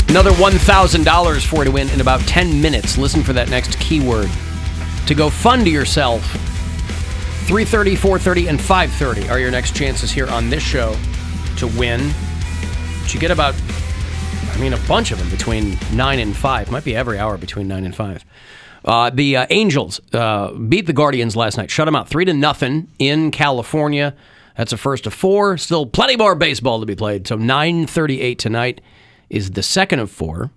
Another $1,000 for you to win in about 10 minutes. Listen for that next keyword. To go fund yourself. 3:30, 4:30, and 5:30 are your next chances here on this show to win. But you get about, a bunch of them between 9 and 5. Might be every hour between 9 and 5. The Angels beat the Guardians last night. Shut them out 3-0 in California. That's a first of 4. Still plenty more baseball to be played. So 9:38 tonight is the second of 4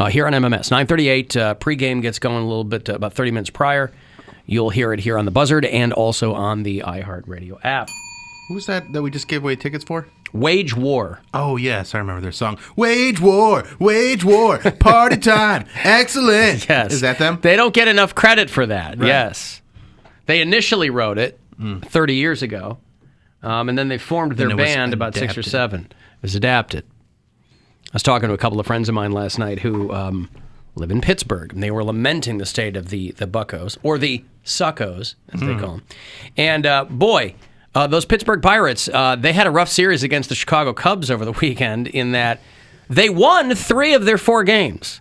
here on MMS. 9:38 pregame gets going a little bit, about 30 minutes prior. You'll hear it here on the Buzzard and also on the iHeartRadio app. Who's that we just gave away tickets for? Wage War. Oh, yes, I remember their song. Wage war, party time, excellent. Yes. Is that them? They don't get enough credit for that, right. Yes. They initially wrote it 30 years ago, and then they formed their band about 6 or 7. It was adapted. I was talking to a couple of friends of mine last night who live in Pittsburgh, and they were lamenting the state of the Buccos, or the Suckos, as they call them. And those Pittsburgh Pirates, they had a rough series against the Chicago Cubs over the weekend in that they won 3 of their 4 games.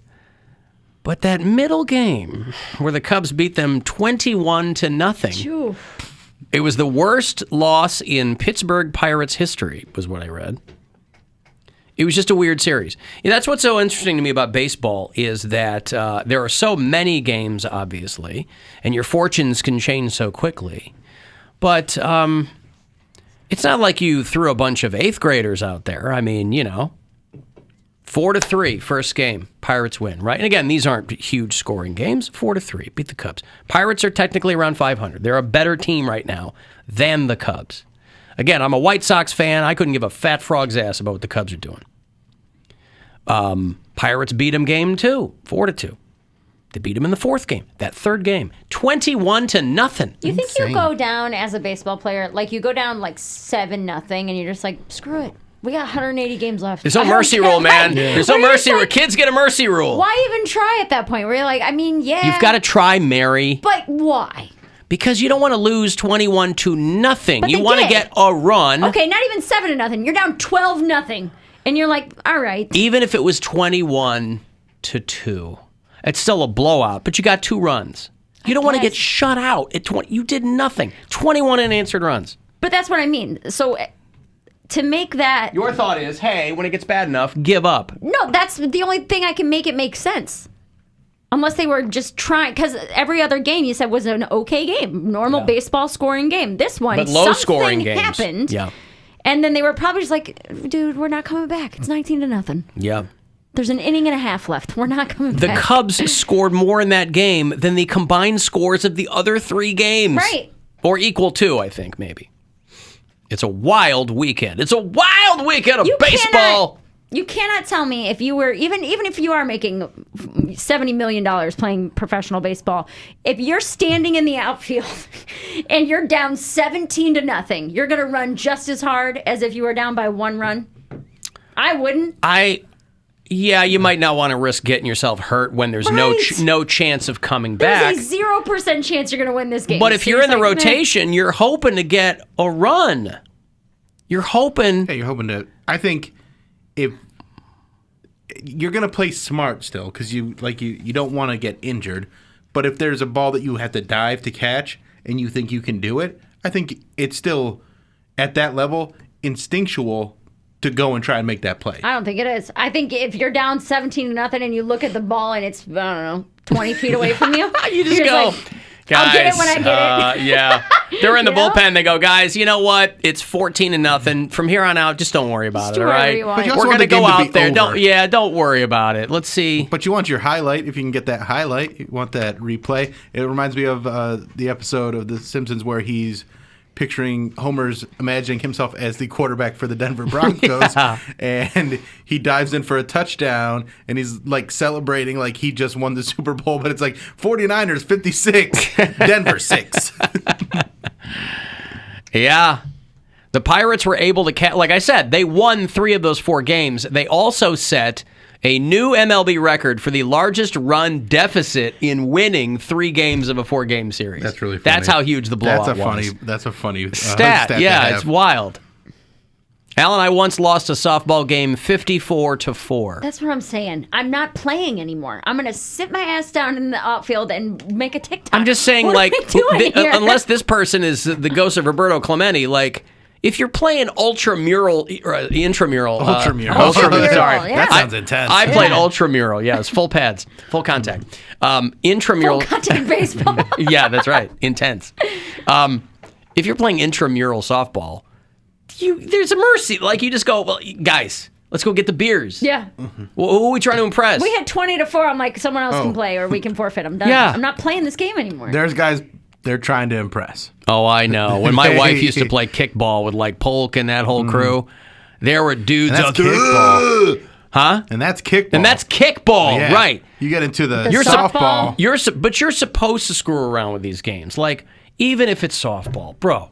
But that middle game, where the Cubs beat them 21-0, it was the worst loss in Pittsburgh Pirates history, was what I read. It was just a weird series. That's what's so interesting to me about baseball is that there are so many games, obviously, and your fortunes can change so quickly. But it's not like you threw a bunch of 8th graders out there. 4-3, first game, Pirates win, right? And again, these aren't huge scoring games. 4-3, beat the Cubs. Pirates are technically around 500. They're a better team right now than the Cubs. Again, I'm a White Sox fan. I couldn't give a fat frog's ass about what the Cubs are doing. Pirates beat them game 2, 4-2. They beat them in the 4th game, that 3rd game, 21-0. You think you go down as a baseball player, like you go down like 7-0, and you're just like, screw it. We got 180 games left. There's no mercy rule, man. There's no mercy rule. Kids get a mercy rule. Why even try at that point? Where you're like, You've got to try, Mary. But why? Because you don't want to lose 21-0. But you want to get a run. Okay, not even 7-0. You're down 12-0. And you're like, all right. Even if it was 21-2, it's still a blowout, but you got 2 runs. You don't want to get shut out at 20. You did nothing. 21 unanswered runs. But that's what I mean. So to make that... Your thought is, hey, when it gets bad enough, give up. No, that's the only thing I can make it make sense. Unless they were just trying, because every other game you said was an okay game, normal baseball scoring game. This one, but low scoring games happened, yeah. And then they were probably just like, "Dude, we're not coming back. It's 19-0. Yeah, there's an inning and a half left. We're not coming back." The Cubs scored more in that game than the combined scores of the other 3 games, right? Or equal to, I think maybe. It's a wild weekend. It's a wild weekend of baseball. You cannot tell me if you were, even if you are making $70 million playing professional baseball, if you're standing in the outfield and you're down 17-0, you're going to run just as hard as if you were down by 1 run? I wouldn't. Yeah, you might not want to risk getting yourself hurt when there's no chance of coming back. There's a 0% chance you're going to win this game. But if you're in the rotation, you're hoping to get a run. You're hoping. Yeah, you're hoping to. I think if you're going to play smart still, because you don't want to get injured. But if there's a ball that you have to dive to catch and you think you can do it, I think it's still at that level instinctual to go and try and make that play. I don't think it is. I think if you're down 17-0 and you look at the ball and it's, 20 feet away from you, you just go, like, guys, I'll get it when I get it. Yeah. They're in the bullpen. They go, guys, you know what? It's 14-0. From here on out, just don't worry about it, all right? But we're going to go out there. Don't worry about it. Let's see. But you want your highlight. If you can get that highlight, you want that replay. It reminds me of the episode of The Simpsons where he's picturing Homer's imagining himself as the quarterback for the Denver Broncos, and he dives in for a touchdown, and he's like celebrating like he just won the Super Bowl, but it's like 49ers 56, Denver 6. Yeah. The Pirates were able to, like I said, they won 3 of those 4 games. They also set a new MLB record for the largest run deficit in winning 3 games of a 4-game series. That's really funny. That's how huge the blowout was. That's a funny stat. Yeah, it's wild. Alan, I once lost a softball game 54-4. That's what I'm saying. I'm not playing anymore. I'm going to sit my ass down in the outfield and make a TikTok. I'm just saying, what like, are we doing here? unless this person is the ghost of Roberto Clemente, like, if you're playing intramural. Ultramural. Sorry. Yeah. That sounds intense. I played ultramural. Yeah, it's full pads, full contact. Intramural. Full contact baseball. Yeah, that's right. Intense. If you're playing intramural softball, there's a mercy. Like, you just go, well, guys, let's go get the beers. Yeah. Well, who are we trying to impress? We had 20-4. I'm like, someone else can play or we can forfeit. I'm done. Yeah. I'm not playing this game anymore. There's guys, they're trying to impress. Oh, I know. When my wife used to play kickball with, like, Polk and that whole crew, there were dudes And out that's there. kickball. Huh? And that's kickball. And that's kickball, Yeah. right. You get into the You're softball. But you're supposed to screw around with these games. Like, even if it's softball. Bro,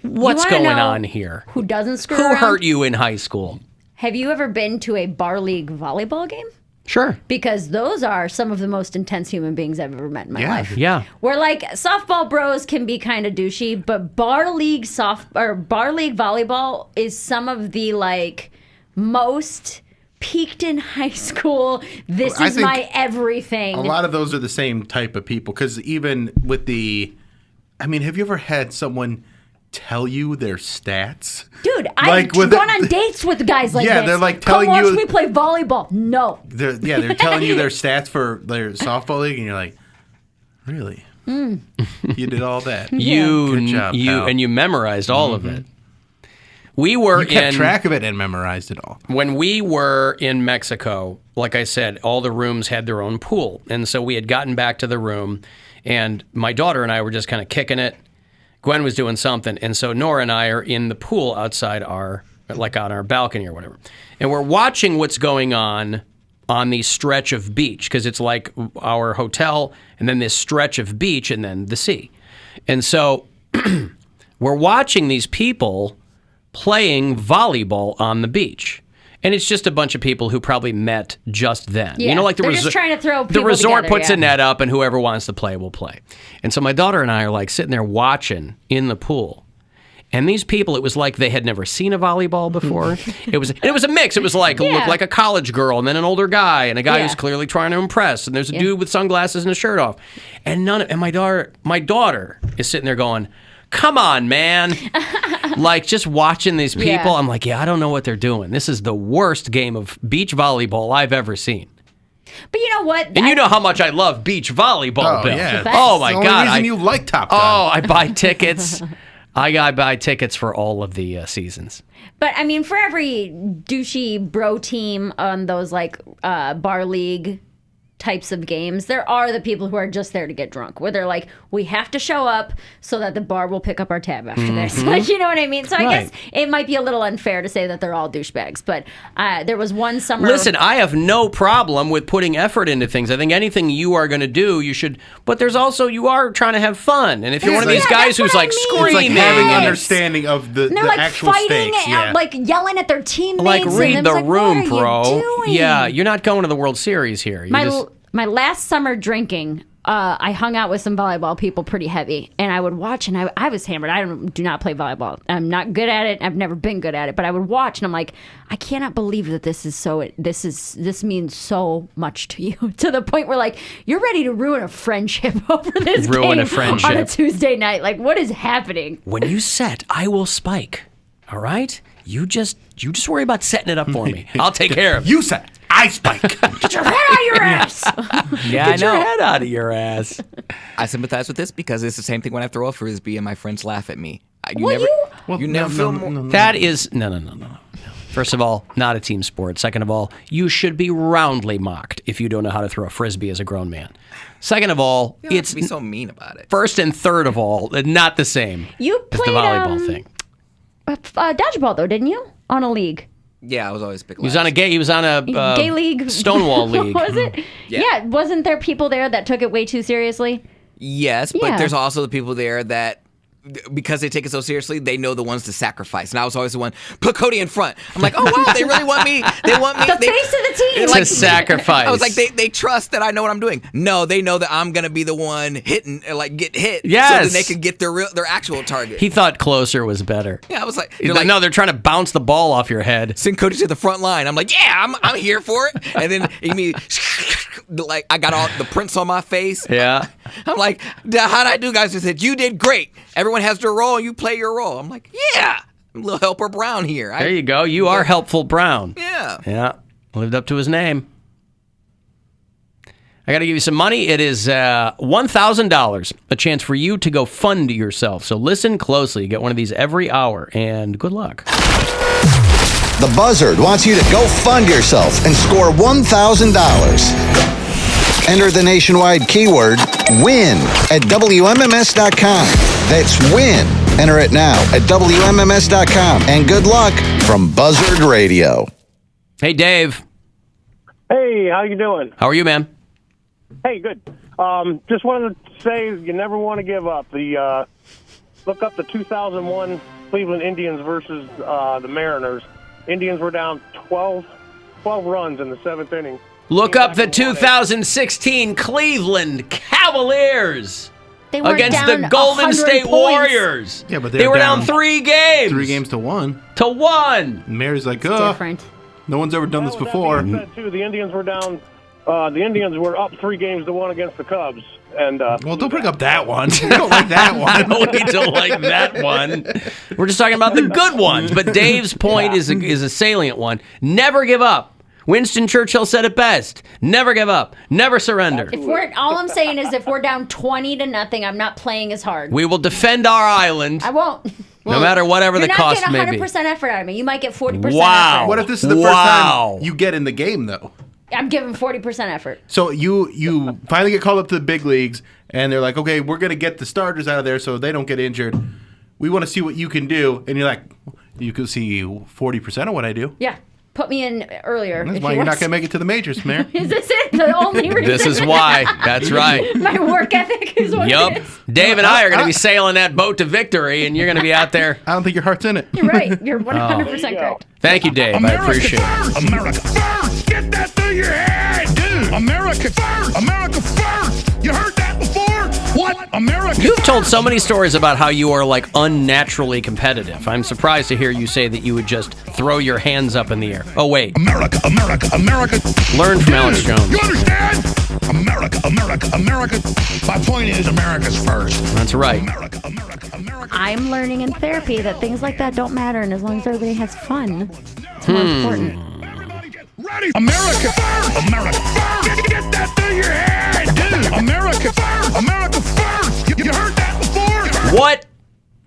what's wanna going know on here? Who doesn't screw Who around? hurt you in high school? Have you ever been to a bar league volleyball game? Sure. Because those are some of the most intense human beings I've ever met in my life. Yeah. Where like softball bros can be kind of douchey, but bar league volleyball is some of the like most peaked in high school. This I is think my everything. A lot of those are the same type of people. Because even with have you ever had someone tell you their stats? Dude, Like I've with gone on dates with guys like Yeah, this. they're like telling Come watch you- me play volleyball. No. They're telling you their stats for their softball league, and you're like, really? You did all that. Good job, pal. And you memorized all of it. We were You kept track of it and memorized it all. When we were in Mexico, like I said, all the rooms had their own pool. And so we had gotten back to the room, and my daughter and I were just kind of kicking it. Gwen was doing something. And so Nora and I are in the pool outside on our balcony or whatever. And we're watching what's going on the stretch of beach, because it's like our hotel and then this stretch of beach and then the sea. And so we're watching these people playing volleyball on the beach. And it's just a bunch of people who probably met just then. Yeah, You know, like they're just trying to throw the people resort together, puts yeah. a net up, and whoever wants to play will play. And so my daughter and I are like sitting there watching in the pool. And these people, it was like they had never seen a volleyball before. It was a mix. It was like looked like a college girl, and then an older guy, and a guy who's clearly trying to impress. And there's a dude with sunglasses and a shirt off. And my daughter is sitting there going, "Come on, man." Like, just watching these people, Yeah. I'm like, I don't know what they're doing. This is the worst game of beach volleyball I've ever seen. But you know what? And you know how much I love beach volleyball, Oh, Bill. yeah. Oh, my It's the God. only reason you like Top Gun. Oh, I buy tickets. I buy tickets for all of the seasons. But I mean, for every douchey bro team on those like bar league types of games, there are the people who are just there to get drunk, where they're like, we have to show up so that the bar will pick up our tab after this. Like, you know what I mean? So I guess it might be a little unfair to say that they're all douchebags. But there was one summer. Listen, I have no problem with putting effort into things. I think anything you are going to do, you should. But there's also, you are trying to have fun. And if you're one of these Yeah, guys that's who's what I like mean. It's like screaming, having Yes. understanding of the they're like actual fighting stakes. and like yelling at their teammates. like and read it's the like, room, what are bro. you doing? Yeah, you're not going to the World Series here. My last summer drinking, I hung out with some volleyball people pretty heavy, and I would watch, and I was hammered. I do not play volleyball. I'm not good at it. I've never been good at it, but I would watch, and I'm like, I cannot believe that this means so much to you, to the point where like you're ready to ruin a friendship over this Ruin a game friendship. on a Tuesday night. Like, what is happening? When you set, I will spike. All right? You just worry about setting it up for me. I'll take care of it. You said, I spike. Get your head out of your ass. Yeah, I know. Get your head out of your ass. I sympathize with this because it's the same thing when I throw a frisbee and my friends laugh at me. You never feel more. That is no. First of all, not a team sport. Second of all, you should be roundly mocked if you don't know how to throw a frisbee as a grown man. Second of all, You don't have it's to be so mean about it. first and third of all, not the same You as played the volleyball thing. dodgeball though, didn't you? On a league. Yeah, I was always picked He was on a Gay league. Stonewall league. Was it? Yeah. Wasn't there people there that took it way too seriously? Yes, but Yeah. there's also the people there that because they take it so seriously, they know the ones to sacrifice. And I was always the one, put Cody in front. I'm like, oh, wow, they really want me. They want me. The face of the team. To sacrifice. I was like, they trust that I know what I'm doing. No, they know that I'm going to be the one hitting, get hit. Yes. So that they can get their actual target. He thought closer was better. Yeah, I was like, no, they're trying to bounce the ball off your head. Send Cody to the front line. I'm like, yeah, I'm here for it. And then like I got all the prints on my face. Yeah. I'm like, how'd I do, guys? They said, you did great. Everyone has their role. You play your role. I'm like, yeah. I'm a little helper Brown here. There you go. You are helpful Brown. Yeah. Yeah. Lived up to his name. I got to give you some money. It is $1,000, a chance for you to go fund yourself. So listen closely. You get one of these every hour, and good luck. The Buzzard wants you to go fund yourself and score $1,000. Enter the nationwide keyword WIN at WMMS.com. That's WIN. Enter it now at WMMS.com. And good luck from Buzzard Radio. Hey, Dave. Hey, how you doing? How are you, man? Hey, good. Just wanted to say you never want to give up. Look up the 2001 Cleveland Indians versus the Mariners. Indians were down 12 runs in the seventh inning. Look up the 2016 Cleveland Cavaliers against the Golden State Warriors. Yeah, but they were down 3 games. 3 games to 1. To 1. Mary's like, Different. no one's ever done this before. That being said, too, the Indians were down. The Indians were up 3 games to 1 against the Cubs. And well, don't bring up that one. You don't like that one. No need to like that one. We're just talking about the good ones. But Dave's point is a salient one. Never give up. Winston Churchill said it best. Never give up. Never surrender. All I'm saying is if we're down 20-0, I'm not playing as hard. We will defend our island. I won't. No matter whatever the cost may be. You're not getting 100% effort out of me. You might get 40% Wow. effort. What if this is the first time you get in the game, though? I'm giving 40% effort. So you finally get called up to the big leagues, and they're like, okay, we're going to get the starters out of there so they don't get injured. We want to see what you can do. And you're like, you can see 40% of what I do. Yeah. Put me in earlier. That's why you're not going to make it to the majors, Mayor. Is this it? The only reason? This is why. That's right. My work ethic is what it is. Dave and I are going to be sailing that boat to victory, and you're going to be out there. I don't think your heart's in it. You're right. You're 100% correct. Thank you, Dave. I appreciate it. America first. Get that through your head, dude. America first. America first. You heard that before? What? America You've told so many stories about how you are like unnaturally competitive. I'm surprised to hear you say that you would just throw your hands up in the air. Oh, wait. America, America, America. Learn from Alex Jones. You understand? America, America, America. My point is America's first. That's right. America, America, America. I'm learning in therapy that things like that don't matter, and as long as everybody has fun, it's more important. Everybody get ready. America first. America first. Get that through your head, dude. America first. America first. You heard that before? What?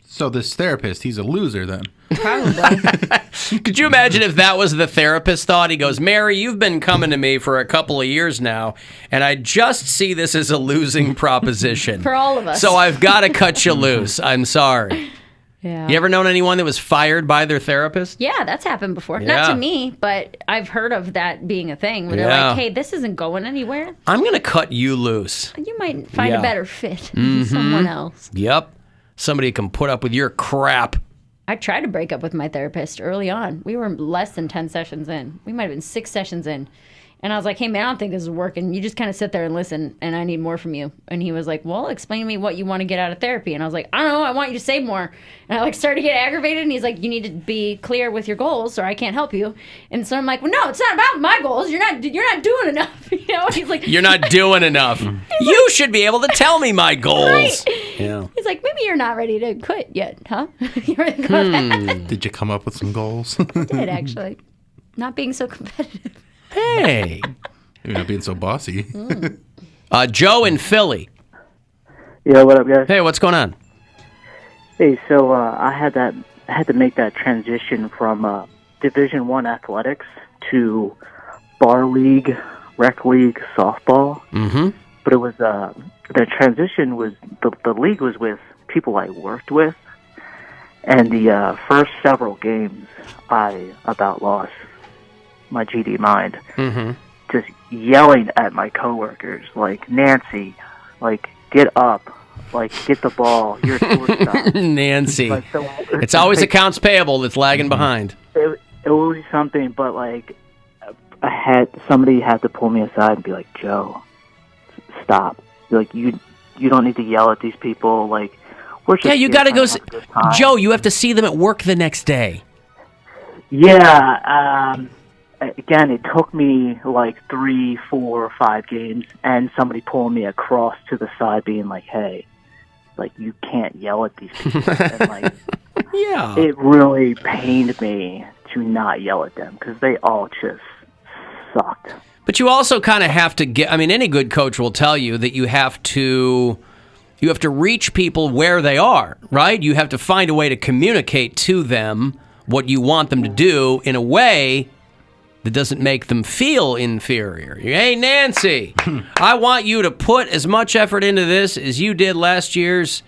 So this therapist, he's a loser then. Could you imagine if that was the therapist thought? He goes, Mary, you've been coming to me for a couple of years now, and I just see this as a losing proposition. For all of us. So I've got to cut you loose. I'm sorry. Yeah. You ever known anyone that was fired by their therapist? Yeah, that's happened before. Yeah. Not to me, but I've heard of that being a thing where they're like, hey, this isn't going anywhere. I'm going to cut you loose. You might find a better fit with someone else. Yep. Somebody can put up with your crap. I tried to break up with my therapist early on. We were less than 10 sessions in. We might have been 6 sessions in. And I was like, hey, man, I don't think this is working. You just kind of sit there and listen, and I need more from you. And he was like, well, explain to me what you want to get out of therapy. And I was like, I don't know. I want you to say more. And I started to get aggravated, and he's like, you need to be clear with your goals, or I can't help you. And so I'm like, well, no, it's not about my goals. You're not doing enough. He's like, you're not doing enough. You should be able to tell me my goals. Right. Yeah. He's like, maybe you're not ready to quit yet, huh? You ready to go with that? Did you come up with some goals? I did, actually. Not being so competitive. Hey. You're not being so bossy. Joe in Philly. Yeah, what up, guys? Hey, what's going on? Hey, so I had to make that transition from Division I athletics to bar league, rec league, softball. Mm-hmm. But it was the transition was the league was with people I worked with, and the first several games I about lost my GD mind. Mm-hmm. Just yelling at my coworkers, like, Nancy, like, get up. Like, get the ball. You're a shortstop. Nancy. Like, It's always accounts payable that's lagging behind. It will be something, but, like, somebody had to pull me aside and be like, Joe, stop. Like, you don't need to yell at these people. Like, we're just you got to go. Joe, you have to see them at work the next day. Yeah. Again, it took me like 3, 4, 5 games, and somebody pulling me across to the side, being like, "Hey, like you can't yell at these people." And, like, yeah, it really pained me to not yell at them because they all just sucked. But you also kind of have to get. I mean, any good coach will tell you that you have to reach people where they are, right? You have to find a way to communicate to them what you want them to do in a way that doesn't make them feel inferior. Hey, Nancy, I want you to put as much effort into this as you did last year's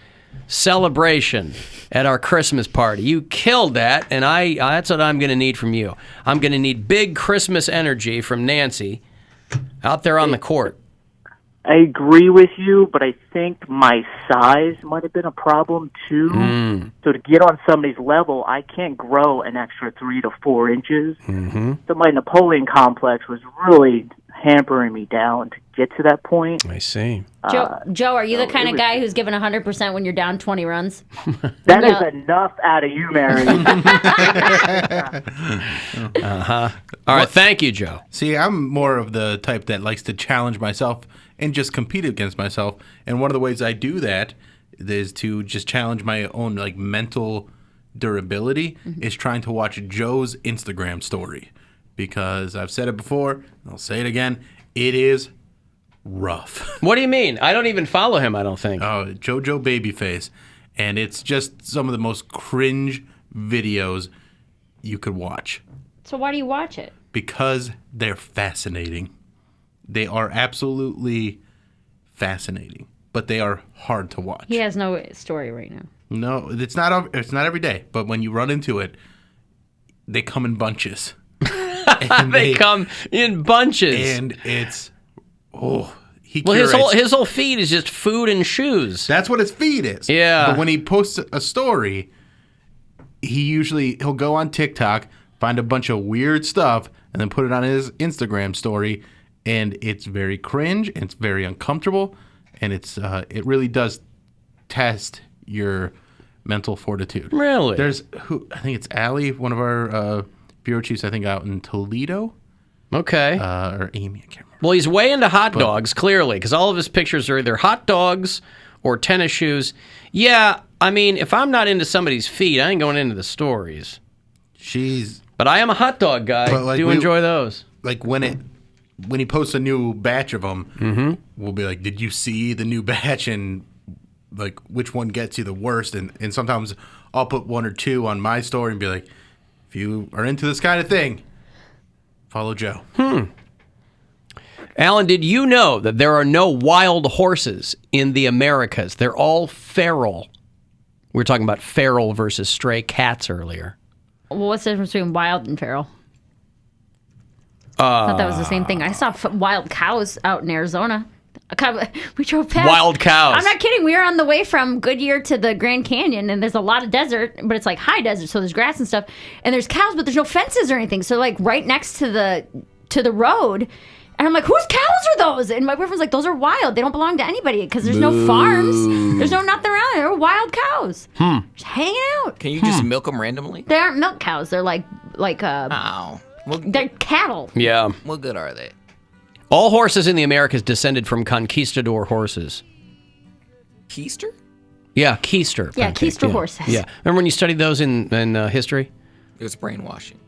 celebration at our Christmas party. You killed that, and that's what I'm going to need from you. I'm going to need big Christmas energy from Nancy out there on the court. I agree with you, but I think my size might have been a problem too. So to get on somebody's level, I can't grow an extra 3 to 4 inches. So my Napoleon complex was really hampering me down to get to that point. I see. Joe, are you the kind of guy who's given 100% when you're down 20 runs? That is enough out of you, Mary. All right, thank you, Joe. See, I'm more of the type that likes to challenge myself and just compete against myself. And one of the ways I do that is to just challenge my own like mental durability is trying to watch Joe's Instagram story. Because I've said it before, and I'll say it again, it is rough. What do you mean? I don't even follow him, I don't think. Oh, JoJo Babyface. And it's just some of the most cringe videos you could watch. So why do you watch it? Because they're fascinating. They are absolutely fascinating, but they are hard to watch. He has no story right now. No, it's not every day, but when you run into it, they come in bunches. And they come in bunches. And it's his whole feed is just food and shoes. That's what his feed is. Yeah. But when he posts a story, he'll go on TikTok, find a bunch of weird stuff, and then put it on his Instagram story. And it's very cringe, and it's very uncomfortable, and it really does test your mental fortitude. Really? I think it's Allie, one of our bureau chiefs, I think out in Toledo. Okay. Or Amy, I can't remember. Well, he's way into hot dogs, clearly, because all of his pictures are either hot dogs or tennis shoes. Yeah, I mean, if I'm not into somebody's feed, I ain't going into the stories. But I am a hot dog guy. Like, do enjoy those. Like when he posts a new batch of them, we'll be like, did you see the new batch? And like, which one gets you the worst? And sometimes I'll put 1 or 2 on my story and be like, if you are into this kind of thing, follow Joe. Alan, did you know that there are no wild horses in the Americas? They're all feral. We were talking about feral versus stray cats earlier. Well, what's the difference between wild and feral? I thought that was the same thing. I saw wild cows out in Arizona. We drove past. Wild cows. I'm not kidding. We were on the way from Goodyear to the Grand Canyon, and there's a lot of desert, but it's like high desert, so there's grass and stuff. And there's cows, but there's no fences or anything. So like right next to the road. And I'm like, whose cows are those? And my boyfriend's like, those are wild. They don't belong to anybody because there's no farms. There's no nothing around. They're wild cows. Just hanging out. Can you just milk them randomly? They aren't milk cows. They're like they're cattle. Yeah. What good are they? All horses in the Americas descended from conquistador horses. Keister? Yeah, Keister. Yeah, Keister horses. Yeah. Remember when you studied those in history? It was brainwashing.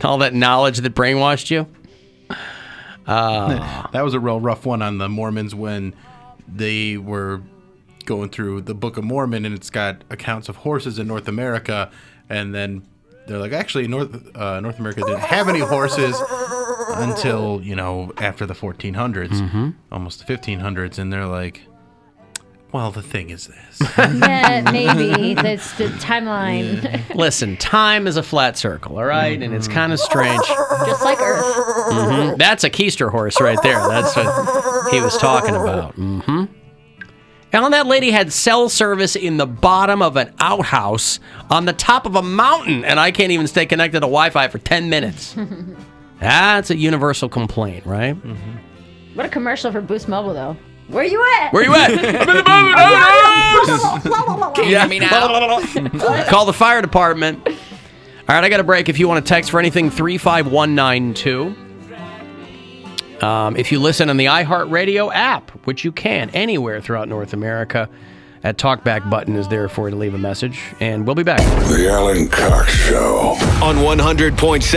All that knowledge that brainwashed you? That was a real rough one on the Mormons when they were going through the Book of Mormon, and it's got accounts of horses in North America, and then they're like, actually, North America didn't have any horses until, after the 1400s, almost the 1500s, and they're like, well, the thing is this. Yeah, maybe. That's the timeline. Yeah. Listen, time is a flat circle, all right? And it's kind of strange. Just like Earth. That's a keister horse right there. That's what he was talking about. Alan, that lady had cell service in the bottom of an outhouse on the top of a mountain, and I can't even stay connected to Wi-Fi for 10 minutes. That's a universal complaint, right? Mm-hmm. What a commercial for Boost Mobile, though. Where you at? Where you at? I'm in the booth. Can you hear me now? Call the fire department. All right, I got a break. If you want to text for anything, 35192. If you listen on the iHeartRadio app, which you can anywhere throughout North America, that talkback button is there for you to leave a message. And we'll be back. The Alan Cox Show on 100.7.